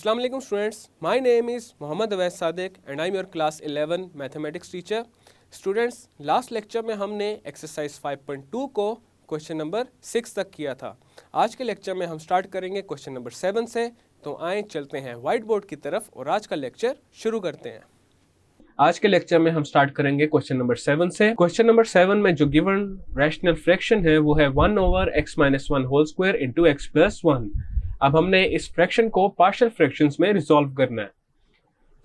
Assalamu alaikum students, my name is Mohammad Awais Sadiq and I am your class 11 mathematics teacher. Students, last lecture में हमने exercise 5.2 को question number 6 तक किया था. आज के लेक्चर में हम स्टार्ट करेंगे क्वेश्चन नंबर 7 से. तो आए चलते हैं व्हाइट बोर्ड की तरफ और आज का लेक्चर शुरू करते हैं. आज के लेक्चर में हम स्टार्ट करेंगे क्वेश्चन नंबर 7 से. क्वेश्चन नंबर 7 में जो गिवन रैशनल फ्रैक्शन है वो है 1/x-1 whole square into x plus 1. अब हमने इस फ्रैक्शन को पार्शियल फ्रैक्शंस में रिजॉल्व करना है.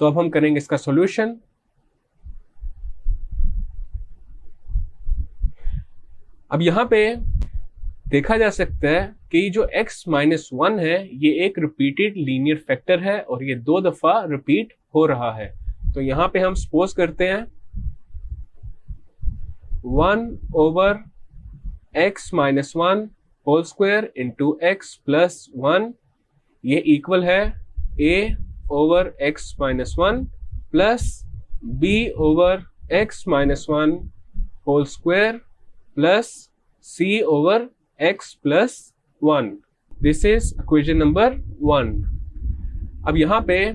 तो अब हम करेंगे इसका सॉल्यूशन. अब यहाँ पे देखा जा सकता है कि जो x-1 है ये एक रिपीटेड लीनियर फैक्टर है और ये 2 दफा रिपीट हो रहा है. तो यहाँ पे हम सपोज करते हैं 1/x-1 whole square into x plus 1 ये इक्वल है a/x-1 plus b/x-1 whole square plus c/x plus 1. This is equation number 1. अब यहाँ पे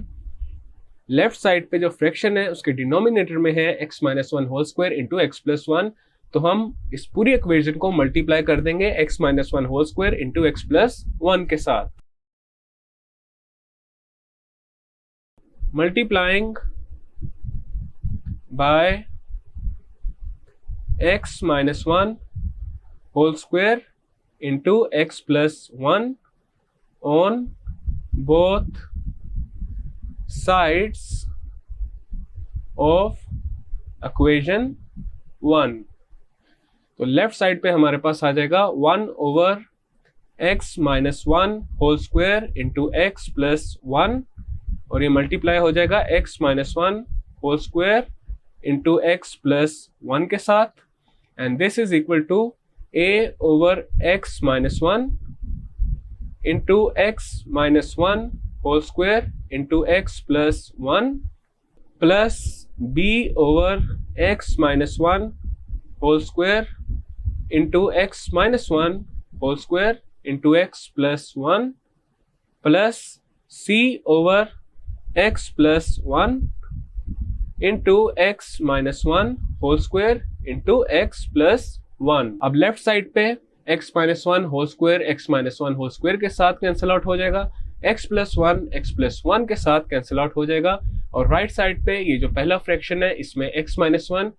लेफ्ट साइड पे जो फ्रैक्शन है उसके डिनोमिनेटर में है x-1 whole square into x plus 1. तो हम इस पूरी इक्वेशन को मल्टीप्लाई कर देंगे x-1 whole square into x plus 1 के साथ. Multiplying by x-1 whole square into x plus 1 on both sides of equation 1. तो लेफ्ट साइड पे हमारे पास आ जाएगा 1/x-1 whole square into x plus 1 और ये मल्टीप्लाई हो जाएगा x-1 whole square into x plus 1 के साथ. And this is equal to a/x-1 into x-1 whole square into x plus 1 plus b/x-1 whole square into x-1 whole square into x plus 1 plus c/x plus 1 into x-1 whole square into x plus 1. अब left side पे x-1 whole square x-1 whole square के साथ cancel out हो जाएगा, x plus 1 के साथ cancel out हो जाएगा. और राइट साइड पे ये जो पहला फ्रैक्शन है इसमें x-1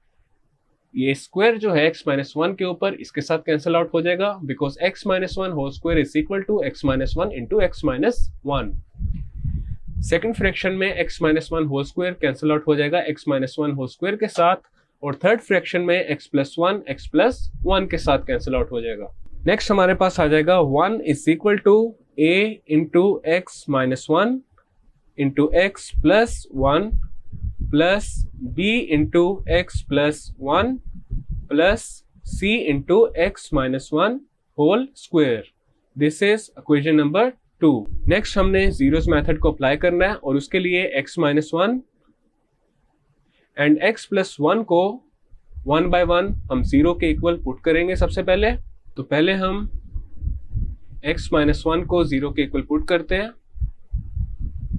ये स्क्वायर जो है x-1 के ऊपर इसके साथ कैंसिल आउट हो जाएगा because x-1 whole square is equal to x-1 into x-1. Second fraction में x-1 whole square cancel out हो जाएगा x-1 होल स्क्वायर के साथ और थर्ड फ्रैक्शन में x प्लस 1 के साथ कैंसिल आउट हो जाएगा. नेक्स्ट हमारे पास आ जाएगा 1 is equal to a into x-1 into x plus 1 plus b into x plus 1 plus c into x-1 whole square. This is equation number 2. Next हमने जीरोस मेथड को अप्लाई करना है और उसके लिए x-1 एंड x प्लस 1 को 1 by 1 हम 0 के इक्वल पुट करेंगे. सबसे पहले तो पहले हम x-1 को 0 के इक्वल पुट करते हैं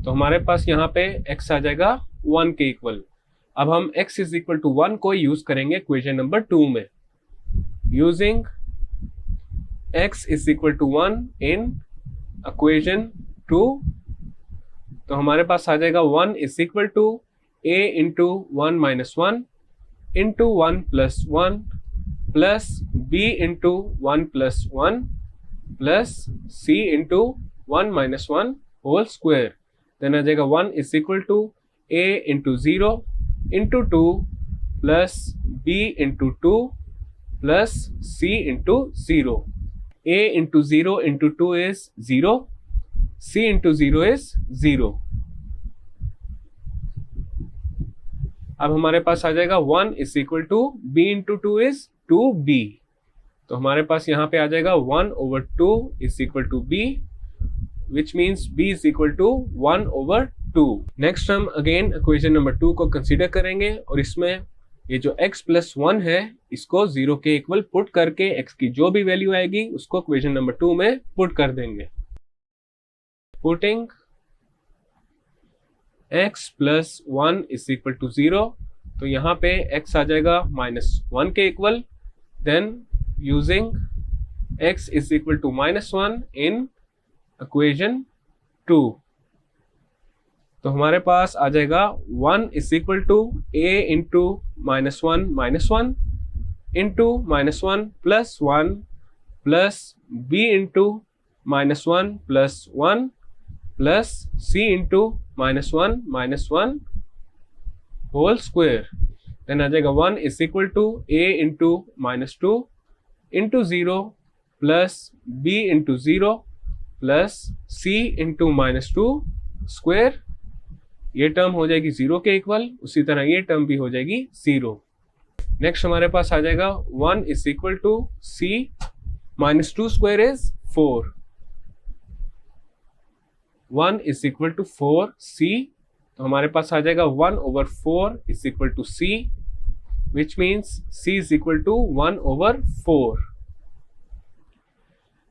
तो हमारे पास यहाँ पे x आ जाएगा 1 के इक्वल. अब हम x इज इक्वल टू 1 को यूज करेंगे इक्वेशन नंबर 2 में. Using x is equal to 1 in equation 2 तो हमारे पास आ जाएगा 1 is equal to a into 1 minus 1 into 1 plus 1 plus b into 1 plus 1 plus c into 1 minus 1 whole square. Then आ जाएगा 1 is equal to a into 0 into 2 plus b into 2 plus c into 0. a into 0 into 2 is 0, c into 0 is 0. अब हमारे पास आ जाएगा 1 is equal to b into 2 is 2b. तो हमारे पास यहाँ पे आ जाएगा 1/2 is equal to b which means b is equal to 1/2. Next हम अगेन इक्वेशन नंबर 2 को कंसीडर करेंगे और इसमें ये जो x प्लस 1 है इसको 0 के इक्वल पुट करके x की जो भी वैल्यू आएगी उसको इक्वेशन नंबर 2 में पुट कर देंगे. Putting x plus 1 is equal to 0, तो यहाँ पे x आ जाएगा -1 के equal. Then using x is equal to -1 in equation 2, तो हमारे पास आ जाएगा 1 is equal to a into -1 into -1 plus 1 plus b into -1 plus 1 plus c into -1 whole square. Then आ जाएगा 1 is equal to a into -2 into 0 plus b into 0 plus c into -2 square. ये term हो जाएगी 0 के equal, उसी तरह ये term भी हो जाएगी 0। नेक्स्ट हमारे पास आ जाएगा 1 is equal to c -2 square is 4, 1 is equal to 4c, तो हमारे पास आ जाएगा 1/4 is equal to c, which means c is equal to 1/4।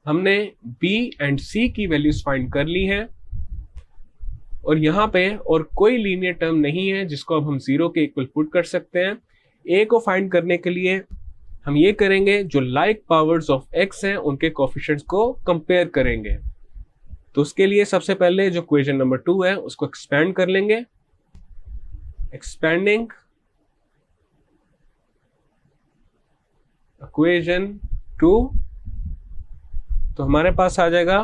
हमने b एंड c की वैल्यूज फाइंड कर ली हैं, और यहाँ पे और कोई लीनियर टर्म नहीं है जिसको अब हम 0 के इक्वल पुट कर सकते हैं। a को फाइंड करने के लिए हम ये करेंगे, जो लाइक पावर्स ऑफ x हैं उनके कोफिशिएंट्स को कंपेयर करेंगे। तो उसके लिए सबसे पहले जो इक्वेशन नंबर 2 है उसको एक्सपेंड कर लेंगे। एक्सपेंडिंग इक्वेशन 2, तो हमारे पास आ जाएगा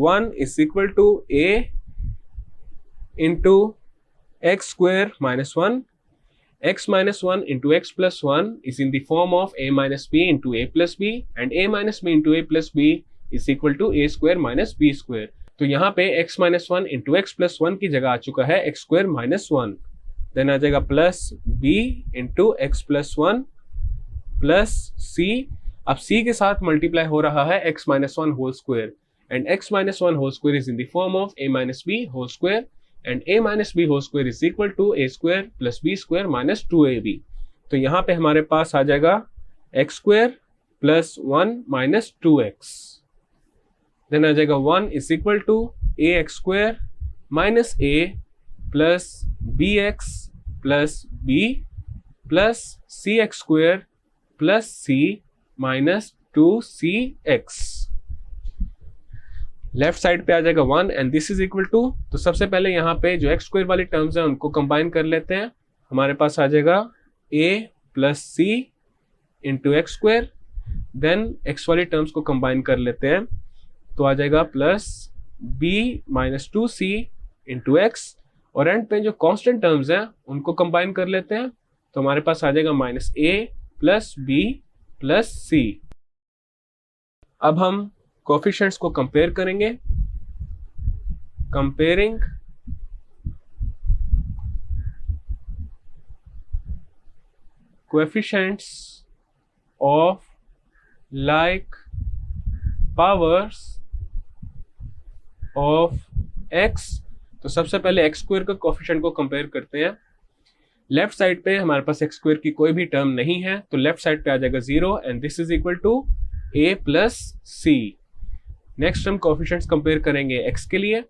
1 is equal to a into x square -1, x -1 into x plus 1 is in the form of a minus b into a plus b, and a minus b into a plus b is equal to a square minus b square। तो यहाँ पे x -1 into x plus 1 की जगह आ चुका है x square -1। Then आ जाएगा plus b into x plus 1 plus c। अब c के साथ मल्टीप्लाई हो रहा है x -1 whole square, and x -1 whole square is in the form of a minus b whole square, and a minus b whole square is equal to a square plus b square minus 2ab। तो यहाँ पे हमारे पास आ जाएगा x square plus 1 minus 2x। Then आ जाएगा 1 is equal to ax square minus a plus bx plus b plus cx square plus c minus 2cx। Left side पे आ जाएगा 1 and this is equal to, तो सबसे पहले यहाँ पे जो एक्स स्क्वायर वाली टर्म्स हैं उनको कंबाइन कर लेते हैं। हमारे पास आ जाएगा a plus c into x square, then x वाली टर्म्स को कंबाइन कर लेते हैं, तो आ जाएगा plus b -2c into x, और एंड पे जो कांस्टेंट टर्म्स हैं उनको कंबाइन कर लेते हैं, तो हमारे पास आ जाएगा -a plus b plus c। अब हम कोफिशिएंट्स को कंपेयर करेंगे। Comparing coefficients of like powers of x, तो सबसे पहले x स्क्वायर का कोफिशिएंट को कंपेयर करते हैं। लेफ्ट साइड पे हमारे पास x स्क्वायर की कोई भी टर्म नहीं है, तो लेफ्ट साइड पे आ जाएगा 0 and this is equal to a plus c। Next हम कोफिशिएंट्स कंपेयर करेंगे x के लिए।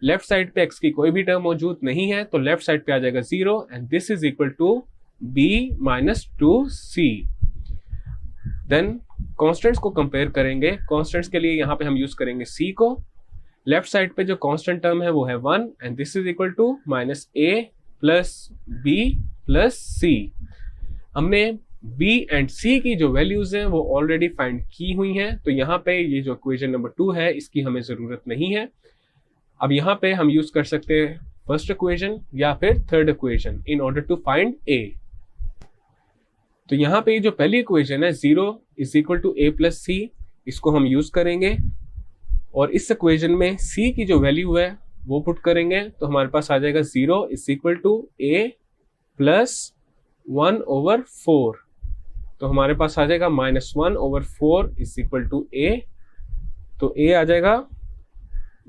लेफ्ट साइड पे x की कोई भी टर्म मौजूद नहीं है, तो लेफ्ट साइड पे आ जाएगा 0 and this is equal to b -2c। Then constants को कंपेयर करेंगे। कांस्टेंट्स के लिए यहाँ पे हम यूज करेंगे c को। लेफ्ट साइड पे जो कांस्टेंट टर्म है वो है 1 and this is equal to -a plus b plus c। हमने b एंड c की जो वैल्यूज हैं वो ऑलरेडी फाइंड की हुई हैं, तो यहाँ पे ये जो इक्वेशन नंबर 2 है इसकी हमें जरूरत नहीं है। अब यहाँ पे हम यूज कर सकते हैं फर्स्ट इक्वेशन या फिर third equation in order to find a। तो यहाँ पे जो पहली इक्वेशन है 0 is equal to a plus c, इसको हम यूज करेंगे, और इस इक्वेशन में c की जो वैल्यू है वो पुट करेंगे, तो हमारे पास आ जाएगा 0 is equal to a plus 1/4, तो हमारे पास आ जाएगा -1/4 इज इक्वल टू a, तो a आ जाएगा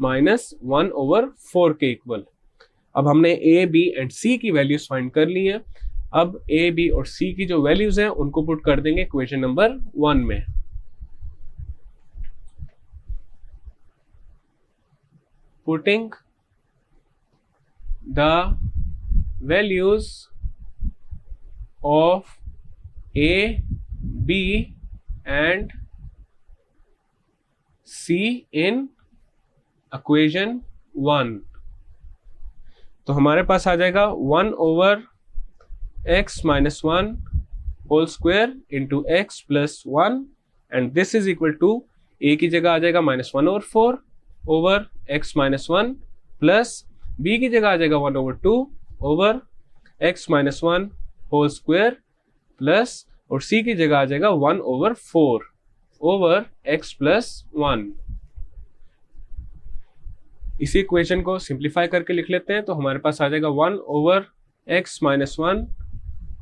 -1/4 के इक्वल। अब हमने a, b एंड c की वैल्यूज फाइंड कर ली हैं। अब a, b और c की जो वैल्यूज हैं उनको पुट कर देंगे इक्वेशन नंबर 1 में। Putting the values of A, B and C in equation 1। तो हमारे पास आ जाएगा 1/x-1 whole square into x plus 1 and this is equal to a की जगह आ जाएगा -1/4 ओवर x-1 प्लस b की जगह आ जाएगा 1/2 over x-1 whole square plus और c की जगह आ जाएगा 1/4 ओवर x प्लस 1। इसी इक्वेशन को सिंप्लीफाई करके लिख लेते हैं, तो हमारे पास आ जाएगा 1/x-1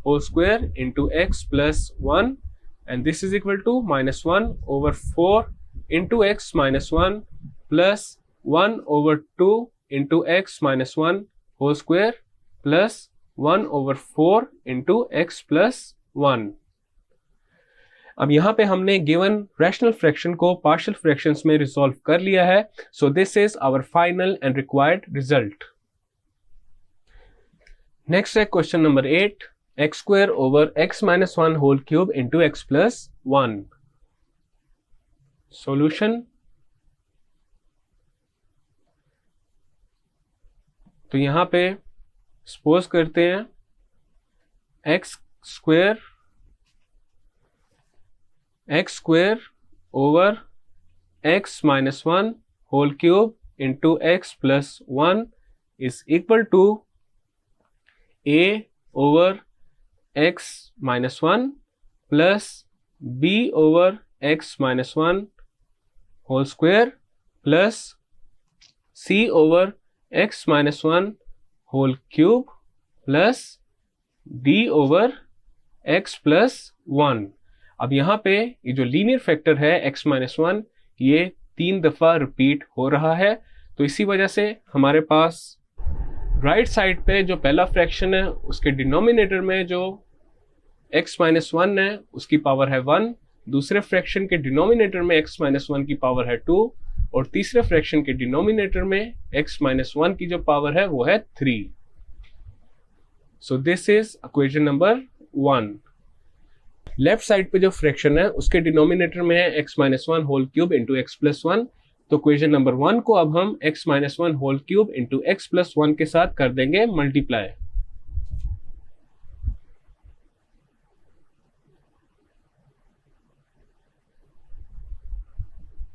whole square into x plus 1 and this is equal to -1/4 into x-1 plus 1/2 into x-1 whole square plus 1/4 into x plus 1। अब यहाँ पे हमने गिवन रैशनल फ्रैक्शन को पार्शियल फ्रैक्शंस में रिजॉल्व कर लिया है, so this is our final and required result. Next है question number 8, x² over x-1 whole cube into x plus 1। Solution, तो यहां पे सपोज करते हैं x² over x-1 whole cube into x plus 1 is equal to a over x-1 plus b over x-1 whole square plus c over x-1 whole cube plus d over x plus 1। अब यहाँ पे ये जो linear factor है x-1 ये 3 दफा repeat हो रहा है, तो इसी वजह से हमारे पास राइट साइड पे जो पहला फ्रैक्शन है उसके डिनोमिनेटर में जो x-1 है उसकी पावर है 1, दूसरे फ्रैक्शन के डिनोमिनेटर में x-1 की पावर है 2 और तीसरे फ्रैक्शन के डिनोमिनेटर में x-1 की जो पावर है वो है 3। So this is equation number 1। Left side पे जो फ्रैक्शन है उसके डिनोमिनेटर में है x-1 whole cube into x plus 1, तो इक्वेशन नंबर 1 को अब हम x-1 whole cube into x plus 1 के साथ कर देंगे multiply.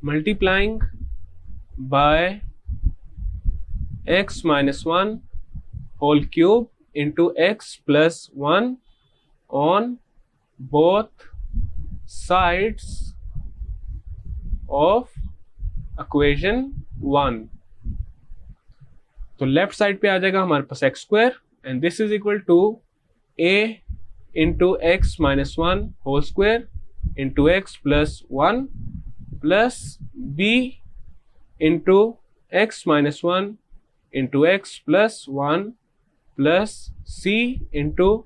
Multiplying by x-1 whole cube into x plus 1 on both sides of equation 1। तो लेफ्ट साइड पे आ जाएगा हमारे पास x² and this is equal to a into x-1 whole square into x plus 1 plus b into x-1 into x plus 1 plus c into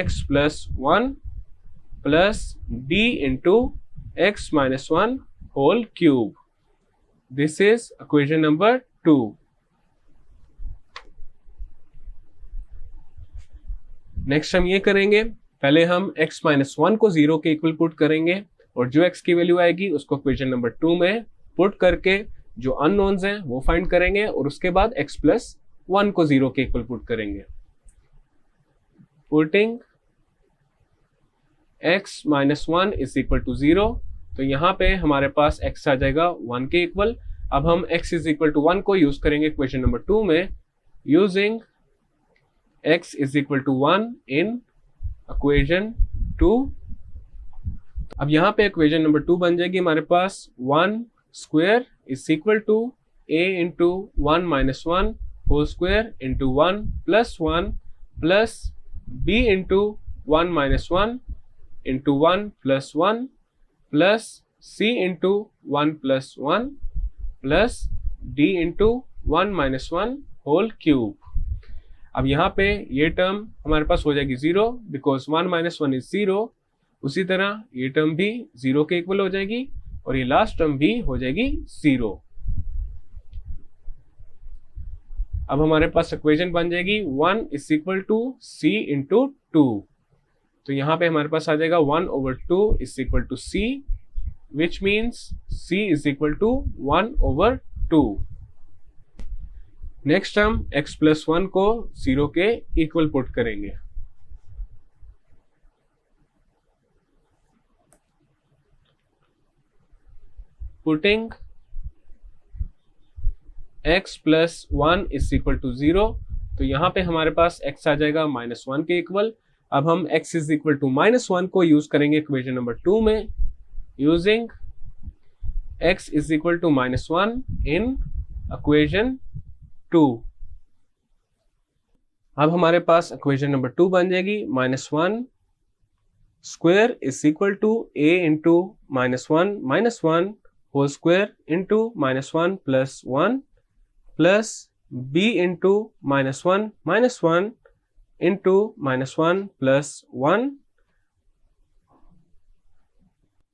x plus 1 plus d into x-1 whole cube. This is equation number 2। Next हम ये करेंगे, पहले हम x-1 को 0 के equal put करेंगे और जो x की वैल्यू आएगी उसको इक्वेशन नंबर 2 में पुट करके जो अननोन्स हैं वो फाइंड करेंगे और उसके बाद x प्लस 1 को 0 के इक्वल पुट करेंगे। Putting x-1 is equal to 0, तो यहाँ पे हमारे पास x आ जाएगा 1 के इक्वल। अब हम x इज इक्वल टू 1 को यूज करेंगे इक्वेशन नंबर 2 में, using x is equal to 1 in equation 2। अब यहाँ पे इक्वेशन नंबर 2 बन जाएगी हमारे पास 1 square is equal to a into 1 minus 1 whole square into 1 plus 1 plus b into 1 minus 1 into 1 plus 1 plus c into 1 plus 1 plus d into 1 minus 1 whole cube. अब यहाँ पे ये टर्म हमारे पास हो जाएगी 0 बिकॉज 1 माइनस 1 इज 0, उसी तरह ये टर्म भी 0 के इक्वल हो जाएगी और ये लास्ट टर्म भी हो जाएगी 0। अब हमारे पास इक्वेशन बन जाएगी 1 is equal to c into 2। तो यहाँ पे हमारे पास आ जाएगा 1/2 is equal to c, which means c is equal to 1/2। Next हम x प्लस 1 को 0 के इक्वल पुट करेंगे। Putting x plus 1 is equal to 0, तो यहाँ पे हमारे पास x आ जाएगा -1 के इक्वल। अब हम x इज इक्वल टू -1 को यूज करेंगे इक्वेशन नंबर 2 में, using x is equal to -1 in equation 2। अब हमारे पास इक्वेशन नंबर 2 बन जाएगी -1 square is equal to a into -1 whole square into -1 plus 1 plus b into -1 into -1 plus 1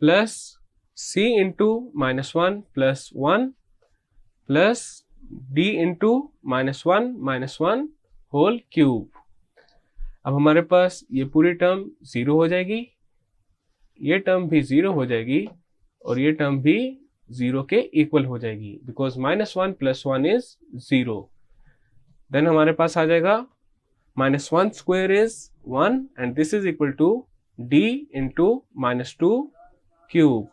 plus c into -1 plus 1 plus d into -1 whole cube. अब हमारे पास ये पूरी term 0 हो जाएगी, ये टर्म भी 0 हो जाएगी और ये टर्म भी 0 के इक्वल हो जाएगी, बिकॉज -1 प्लस 1 इज 0। देन हमारे पास आ जाएगा -1 square is 1 and this is equal to d into -2 cube.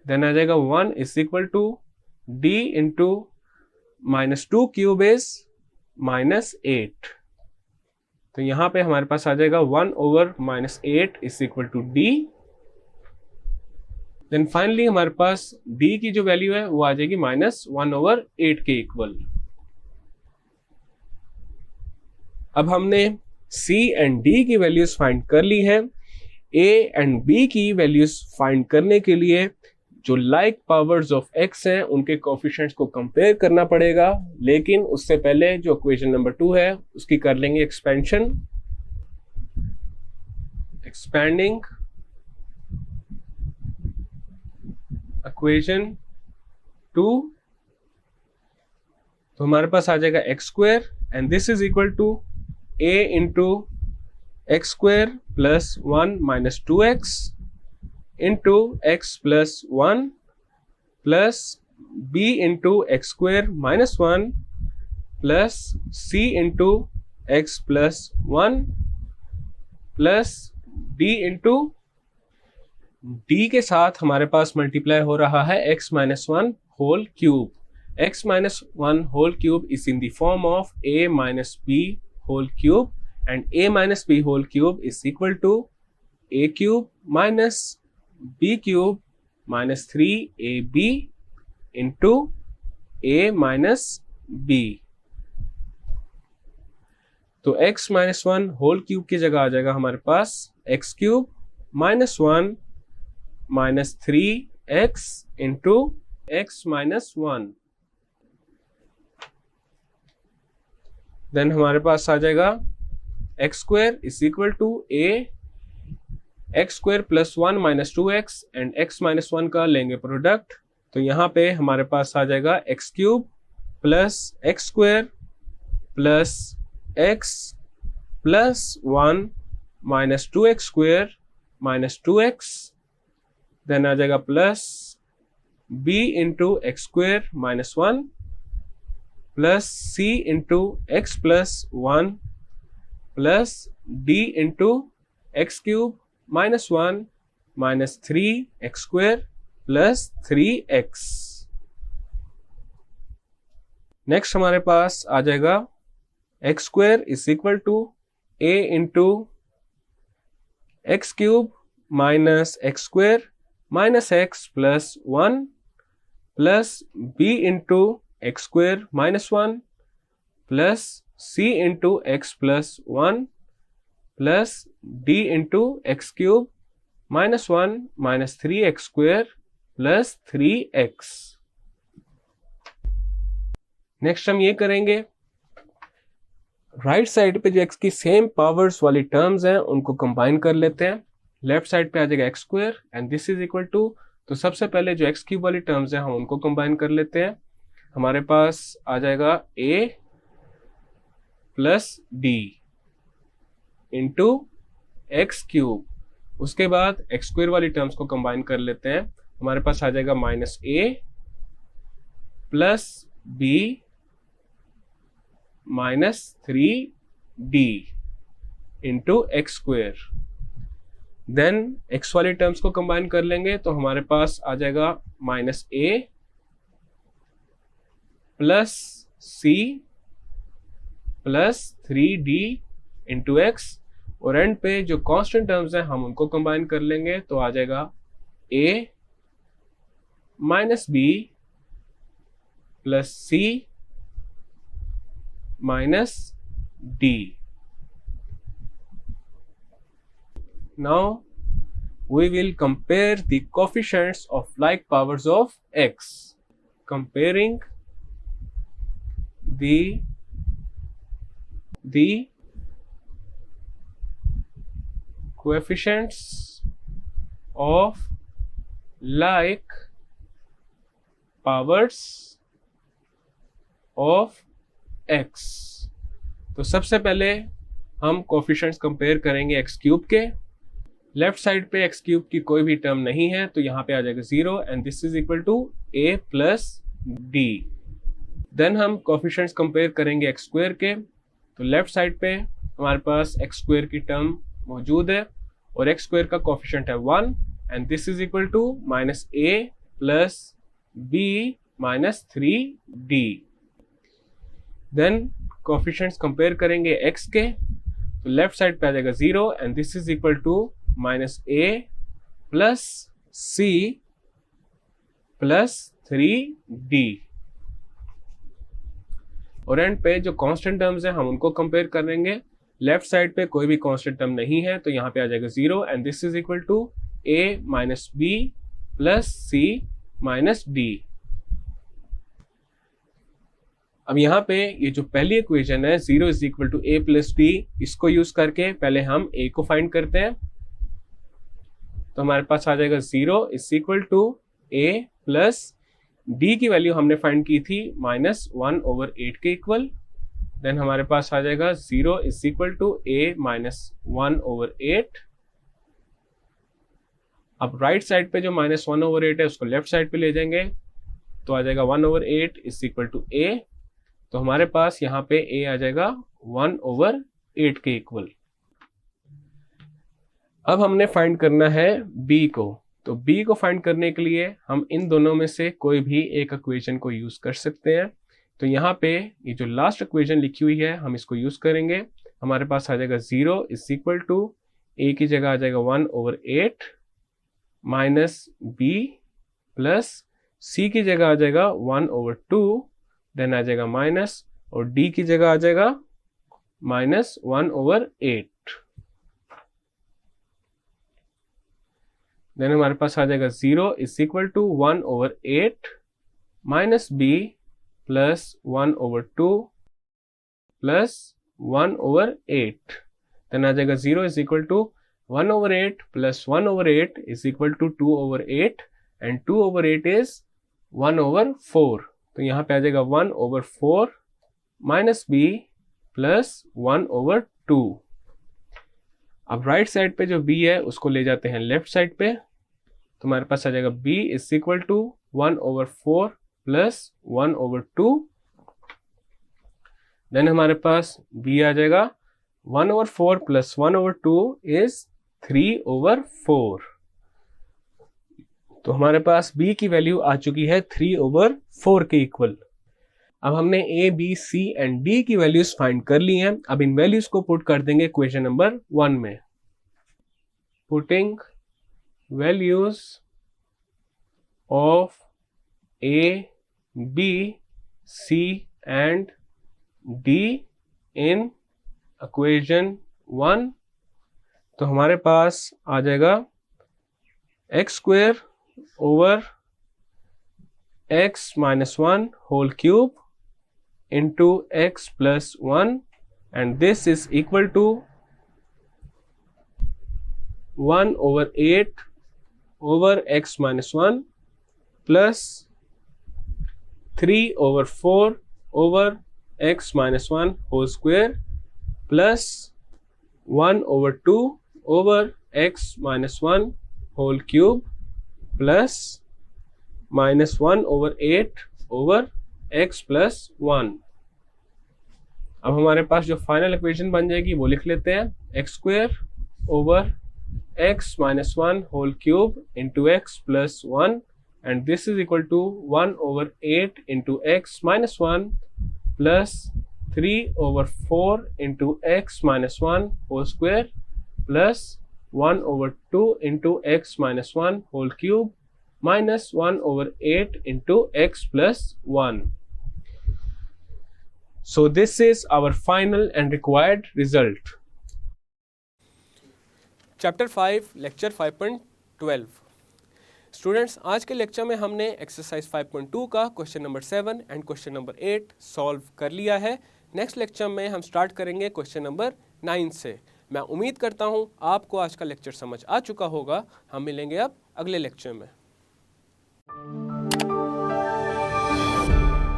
Then आ जाएगा 1 is equal to d into -2 cube is -8। तो यहाँ पे हमारे पास आ जाएगा 1/-8 is equal to d। Then finally हमारे पास d की जो वैल्यू है वो आ जाएगी -1/8 के इक्वल। अब हमने c एंड d की वैल्यूज फाइंड कर ली है। a एंड b की वैल्यूज फाइंड करने के लिए जो लाइक पावर्स ऑफ x हैं उनके कोएफिशिएंट्स को कंपेयर करना पड़ेगा, लेकिन उससे पहले जो इक्वेशन नंबर 2 है उसकी कर लेंगे एक्सपेंशन। एक्सपेंडिंग इक्वेशन 2, तो हमारे पास आ जाएगा x square and this is equal to a into x square plus 1 minus 2x into x plus 1 plus b into x square minus 1 plus c into x plus 1 plus d into d के साथ हमारे पास multiply हो रहा है x minus 1 whole cube. x minus 1 whole cube is in the form of a minus b whole cube and a minus b whole cube is equal to a cube minus b cube minus 3ab into a minus b। तो x minus 1 whole cube की जगह आ जाएगा हमारे पास x cube minus 1 minus 3x into x minus 1। Then हमारे पास आ जाएगा x square is equal to a x square plus 1 minus 2x and x minus 1 का लेंगे प्रोडक्ट, तो यहाँ पे हमारे पास आ जाएगा x cube plus x square plus x plus 1 minus 2x square minus 2x। Then आ जाएगा plus b into x square minus 1 plus c into x plus 1 plus d into x cube minus 1 minus 3x square plus 3x। Next हमारे पास आ जाएगा x square is equal to a into x cube minus x square minus x plus 1 plus b into x square minus 1 plus c into x plus 1 plus d into x cube minus 1 minus 3x square plus 3x। Next हम ये करेंगे right side पे जो x की same powers वाली terms हैं उनको combine कर लेते हैं। लेफ्ट साइड पे आ जाएगा x square and this is equal to, तो सबसे पहले जो एक्स क्यूब वाली टर्म्स हैं हम उनको कंबाइन कर लेते हैं। हमारे पास आ जाएगा a plus d into x cube. उसके बाद एक्स स्क्वायर वाली टर्म्स को कंबाइन कर लेते हैं। हमारे पास आ जाएगा minus a plus b minus 3d into x square. Then x वाली टर्म्स को कंबाइन कर लेंगे तो हमारे पास आ जाएगा minus a plus c plus 3d into x, और एंड पे जो कांस्टेंट टर्म्स हैं हम उनको कंबाइन कर लेंगे तो आ जाएगा a minus b plus c minus d। Now we will compare the coefficients of like powers of x. Comparing the coefficients of like powers of x. तो सबसे पहले हम कोफिशिएंट्स कंपेयर करेंगे एक्स क्यूब के। लेफ्ट साइड पे x cube की कोई भी टर्म नहीं है तो यहाँ पे आ जाएगा 0 and this is equal to a plus d. Then हम कोफिशिएंट्स कंपेयर करेंगे एक्स स्क्वायर के। तो लेफ्ट साइड पे हमारे पास एक्स स्क्वायर की टर्म मौजूद है और एक्स स्क्वायर का कोफिशिएंट है 1 and this is equal to minus a plus b minus 3d। Then coefficients compare करेंगे x के। तो लेफ्ट साइड पे आ जाएगा 0 and this is equal to minus a plus c plus 3d, और end पे जो कांस्टेंट टर्म्स हैं हम उनको कंपेयर करेंगे। लेफ्ट साइड पे कोई भी कांस्टेंट टर्म नहीं है तो यहाँ पे आ जाएगा 0 and this is equal to a minus b plus c minus d। अब यहाँ पे ये जो पहली इक्वेशन है 0 is equal to a plus d, इसको यूज करके पहले हम a को फाइंड करते हैं। तो हमारे पास आ जाएगा 0 is equal to a plus d की वैल्यू हमने फाइंड की थी माइनस 1/8 के इक्वल। देन हमारे पास आ जाएगा 0 is equal to a minus 1/8। अब राइट साइड पे जो माइनस 1/8 है उसको लेफ्ट साइड पे ले जाएंगे तो आ जाएगा 1/8 इज इक्वल टू a। तो हमारे पास यहाँ पे a आ जाएगा 1/8 के इक्वल। अब हमने फाइंड करना है b को। तो b को फाइंड करने के लिए हम इन दोनों में से कोई भी एक इक्वेशन को यूज कर सकते हैं। तो यहाँ पे ये जो लास्ट इक्वेशन लिखी हुई है हम इसको यूज करेंगे। हमारे पास आ जाएगा 0 इज इक्वल टू a की जगह आ जाएगा 1/8 माइनस b प्लस c की जगह आ जाएगा 1/2, देन आ जाएगा माइनस, और d की जगह आ जाएगा माइनस 1/8। देन हमारे पास आ जाएगा 0 is equal to 1/8 minus b plus 1/2 plus 1/8। Then आ जाएगा 0 is equal to 1/8 plus 1/8 is equal to 2/8 and 2/8 is 1/4। तो यहाँ पे आ जाएगा 1/4 माइनस b प्लस 1/2। अब राइट साइड पे जो b है उसको ले जाते हैं लेफ्ट साइड पे। तो हमारे पास आ जाएगा b is equal to 1/4 plus 1/2। Then हमारे पास b आ जाएगा 1/4 प्लस 1/2 इज 3/4। तो हमारे पास b की वैल्यू आ चुकी है 3/4 के इक्वल। अब हमने a, b, c and d की वैल्यूज फाइंड कर ली हैं। अब इन वैल्यूज को पुट कर देंगे क्वेश्चन नंबर 1 में। Putting values of a, b, c and d in equation 1। तो हमारे पास आ जाएगा x square over x minus 1 whole cube into x plus 1 and this is equal to 1/8 over x minus 1 plus 3/4 over x minus 1 whole square plus 1/2 over x minus 1 whole cube plus -1/8 over x plus 1। अब हमारे पास जो final equation बन जाएगी वो लिख लेते हैं, x² over x minus 1 whole cube into x plus 1, and this is equal to 1/8 into x minus 1 plus 3/4 into x minus 1 whole square plus 1/2 into x minus 1 whole cube minus 1/8 into x plus 1. So this is our final and required result. Chapter 5 lecture 5.12। Students, आज के lecture में हमने exercise 5.2 का question number 7 and question number 8 solve कर लिया है। Next lecture में हम स्टार्ट करेंगे क्वेश्चन नंबर 9 से। मैं उम्मीद करता हूँ आपको आज का लेक्चर समझ आ चुका होगा। हम मिलेंगे अब अगले लेक्चर में।